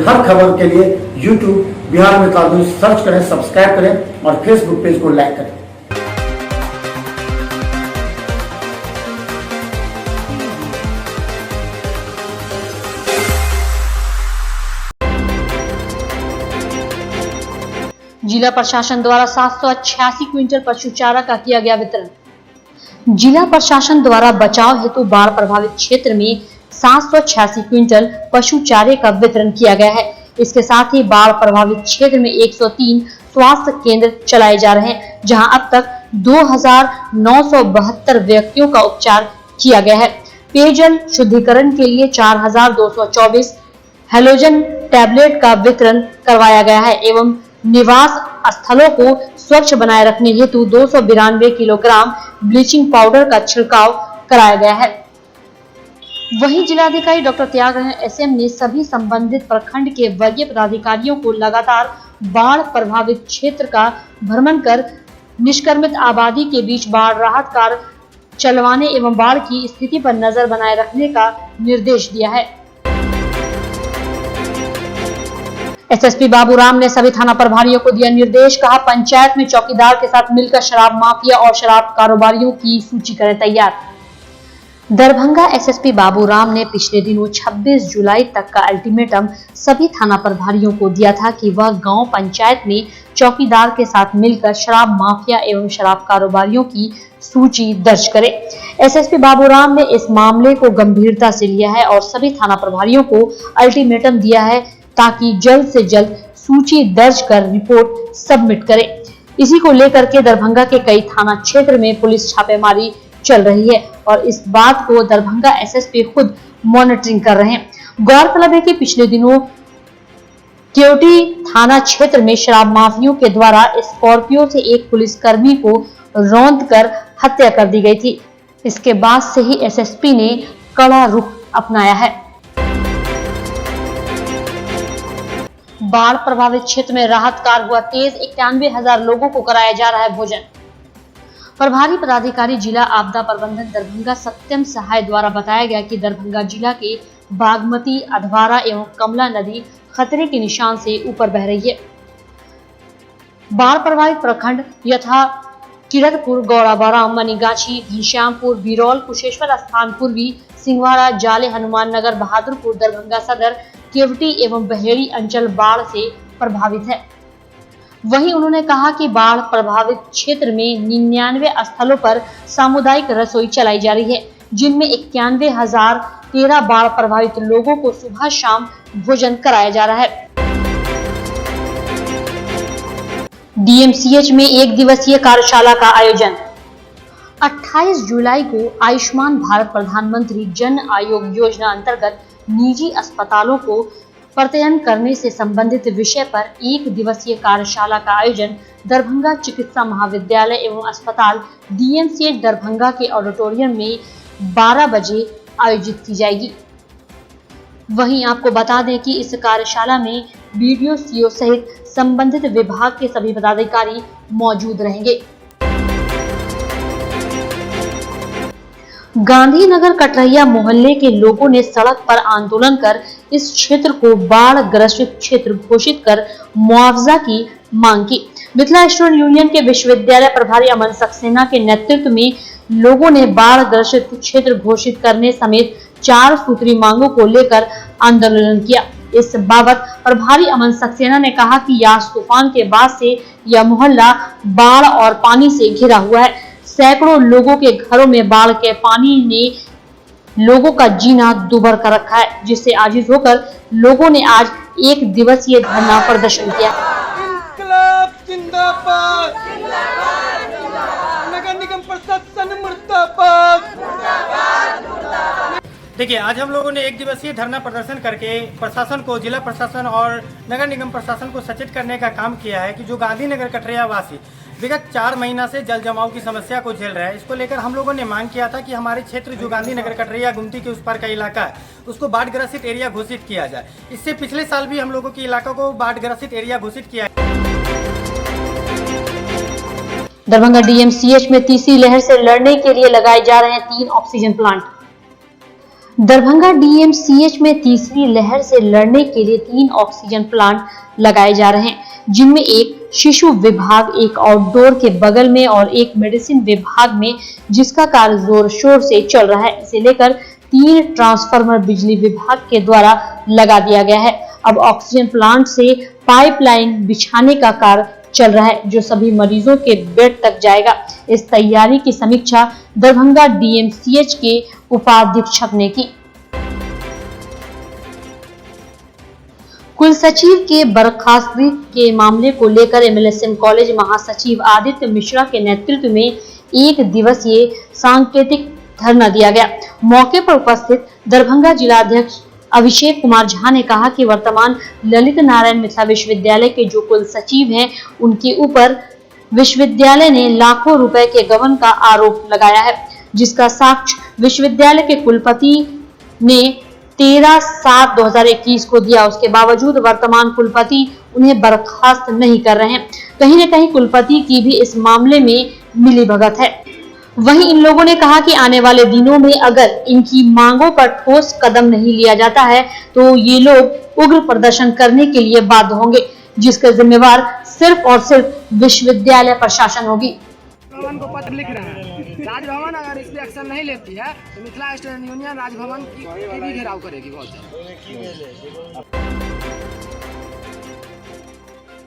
फिर हर खबर के लिए YouTube बिहार में न्यूज सर्च करें, सब्सक्राइब करें और फेसबुक पेज को लाइक करें। जिला प्रशासन द्वारा 788 क्विंटल पशु चारा का किया गया वितरण। जिला प्रशासन द्वारा बचाव हेतु बाढ़ प्रभावित क्षेत्र में 786 क्विंटल पशु चारे का वितरण किया गया है। इसके साथ ही बाढ़ प्रभावित क्षेत्र में 103 स्वास्थ्य केंद्र चलाए जा रहे हैं, जहां अब तक 2972 व्यक्तियों का उपचार किया गया है। पेयजल शुद्धिकरण के लिए 4224 हैलोजन टैबलेट का वितरण करवाया गया है एवं निवास स्थलों को स्वच्छ बनाए रखने हेतु 292 किलोग्राम ब्लीचिंग पाउडर का छिड़काव कराया गया है। वहीं जिलाधिकारी डॉक्टर त्यागराजन एसएम ने सभी संबंधित प्रखंड के वरीय पदाधिकारियों को लगातार बाढ़ प्रभावित क्षेत्र का भ्रमण कर निष्क्रमित आबादी के बीच बाढ़ राहत कार्य चलवाने एवं बाढ़ की स्थिति पर नजर बनाए रखने का निर्देश दिया है। एसएसपी बाबूराम ने सभी थाना प्रभारियों को दिया निर्देश, कहा पंचायत में चौकीदार के साथ मिलकर शराब माफिया और शराब कारोबारियों की सूची करें तैयार। दरभंगा एसएसपी बाबूराम ने पिछले दिनों 26 जुलाई तक का अल्टीमेटम सभी थाना प्रभारियों को दिया था कि वह गांव पंचायत में चौकीदार के साथ मिलकर शराब माफिया एवं शराब कारोबारियों की सूची दर्ज करें। एसएसपी बाबूराम ने इस मामले को गंभीरता से लिया है और सभी थाना प्रभारियों को अल्टीमेटम दिया है ताकि जल्द से जल्द सूची दर्ज कर रिपोर्ट सबमिट करें। इसी को लेकर के दरभंगा के कई थाना क्षेत्र में पुलिस छापेमारी चल रही है और इस बात को दरभंगा एसएसपी खुद मॉनिटरिंग कर रहे हैं। गौरतलब है कि पिछले दिनों केवटी थाना क्षेत्र में शराब माफियों के द्वारा स्कॉर्पियो से एक पुलिसकर्मी को रौंद कर हत्या कर दी गई थी। इसके बाद से ही एसएसपी ने कड़ा रुख अपनाया है। बाढ़ प्रभावित क्षेत्र में राहत कार्य हुआ तेज, 91,000 लोगों को कराया जा रहा है भोजन। प्रभारी पदाधिकारी जिला आपदा प्रबंधन दरभंगा सत्यम सहाय द्वारा बताया गया कि दरभंगा जिला के बागमती, अधवारा एवं कमला नदी खतरे के निशान से ऊपर बह रही है। बाढ़ प्रभावित प्रखंड यथा किरतपुर, गौड़ाबाराम, मनीगाछी, घनश्यामपुर, बिरौल, कुशेश्वर स्थान, पूर्वी सिंहवाड़ा, जाले, हनुमान नगर, बहादुरपुर, दरभंगा सदर, केवटी एवं बहेड़ी अंचल बाढ़ से प्रभावित है। वहीं उन्होंने कहा कि बाढ़ प्रभावित क्षेत्र में 99 स्थलों पर सामुदायिक रसोई चलाई जा रही है, जिनमें 91,013 बाढ़ प्रभावित लोगों को सुबह शाम भोजन कराया जा रहा है। डीएमसीएच में एक दिवसीय कार्यशाला का आयोजन। 28 जुलाई को आयुष्मान भारत प्रधानमंत्री जन आयोग योजना अंतर्गत निजी अस्पतालों को प्रत्ययन करने से संबंधित विषय पर एक दिवसीय कार्यशाला का आयोजन दरभंगा चिकित्सा महाविद्यालय एवं अस्पताल डीएमसीएच दरभंगा के ऑडिटोरियम में 12 बजे आयोजित की जाएगी। वहीं आपको बता दें कि इस कार्यशाला में बीडीओ, सीओ सहित संबंधित विभाग के सभी पदाधिकारी मौजूद रहेंगे। गांधीनगर कटरैया मोहल्ले के लोगों ने सड़क पर आंदोलन कर इस क्षेत्र को बाढ़ ग्रसित क्षेत्र घोषित कर मुआवजा की मांग की। मिथिला स्टूडेंट यूनियन के विश्वविद्यालय प्रभारी अमन सक्सेना के नेतृत्व में लोगों ने बाढ़ ग्रसित क्षेत्र घोषित करने समेत 4 सूत्री मांगों को लेकर आंदोलन किया। इस बाबत प्रभारी अमन सक्सेना ने कहा कि यास तूफान के बाद से यह मोहल्ला बाढ़ और पानी से घिरा हुआ है। सैकड़ों लोगों के घरों में बाढ़ के पानी ने लोगों का जीना दूभर कर रखा है, जिससे आजिज होकर लोगों ने आज एक दिवसीय धरना प्रदर्शन किया। इंकलाब जिंदाबाद, नगर निगम प्रशासन मुर्दाबाद। देखिए, आज हम लोगों ने एक दिवसीय धरना प्रदर्शन करके प्रशासन को, जिला प्रशासन और नगर निगम प्रशासन को सचेत करने का काम किया है कि जो गांधीनगर कटरैया वासी विगत 4 महीना से जल जमाव की समस्या को झेल रहा है। इसको लेकर हम लोगों ने मांग किया था कि हमारे क्षेत्र जो गांधीनगर कटरैया गुमती के उस पार का इलाका है उसको बाढ़ ग्रसित एरिया घोषित किया जाए। इससे पिछले साल भी हम लोगों के इलाका को बाढ़ ग्रसित एरिया घोषित किया है। दरभंगा डीएमसीएच में तीसरी लहर से लड़ने के लिए लगाए जा रहे हैं 3 ऑक्सीजन प्लांट। दरभंगा डीएमसीएच में तीसरी लहर से लड़ने के लिए 3 ऑक्सीजन प्लांट लगाए जा रहे हैं, जिनमें एक शिशु विभाग, एक आउटडोर के बगल में और एक मेडिसिन विभाग में, जिसका कार्य जोर शोर से चल रहा है। इसे लेकर 3 ट्रांसफार्मर बिजली विभाग के द्वारा लगा दिया गया है। अब ऑक्सीजन प्लांट से पाइपलाइन बिछाने का कार्य चल रहा है, जो सभी मरीजों के बेड तक जाएगा। इस तैयारी की समीक्षा दरभंगा डीएमसीएच के उपाधीक्षक ने की। कुलसचिव के बर्खास्तगी के मामले को लेकर एमएलएसएम कॉलेज महासचिव आदित्य मिश्रा के नेतृत्व में 1 दिवसीय सांकेतिक धरना दिया गया। मौके पर उपस्थित दरभंगा जिलाध्यक्ष अभिषेक कुमार झा ने कहा कि वर्तमान ललित नारायण मिथिला विश्वविद्यालय के जो कुलसचिव हैं, उनके ऊपर विश्वविद्यालय ने लाखों रुपए के गबन का आरोप लगाया है, जिसका साक्ष्य विश्वविद्यालय के कुलपति ने 13/7/2021 को दिया। उसके बावजूद वर्तमान कुलपति उन्हें बर्खास्त नहीं कर रहे हैं। कहीं न कहीं कुलपति की भी इस मामले में मिलीभगत है। वहीं इन लोगों ने कहा कि आने वाले दिनों में अगर इनकी मांगों पर ठोस कदम नहीं लिया जाता है तो ये लोग उग्र प्रदर्शन करने के लिए बाध्य होंगे, जिसका जिम्मेवार सिर्फ और सिर्फ विश्वविद्यालय प्रशासन होगी। भवन को पत्र लिख रहे हैं। राजभवन अगर इस पे एक्शन नहीं लेती है तो मिथिला स्टूडेंट यूनियन राजभवन की भी घेराव करेगी बहुत ज्यादा।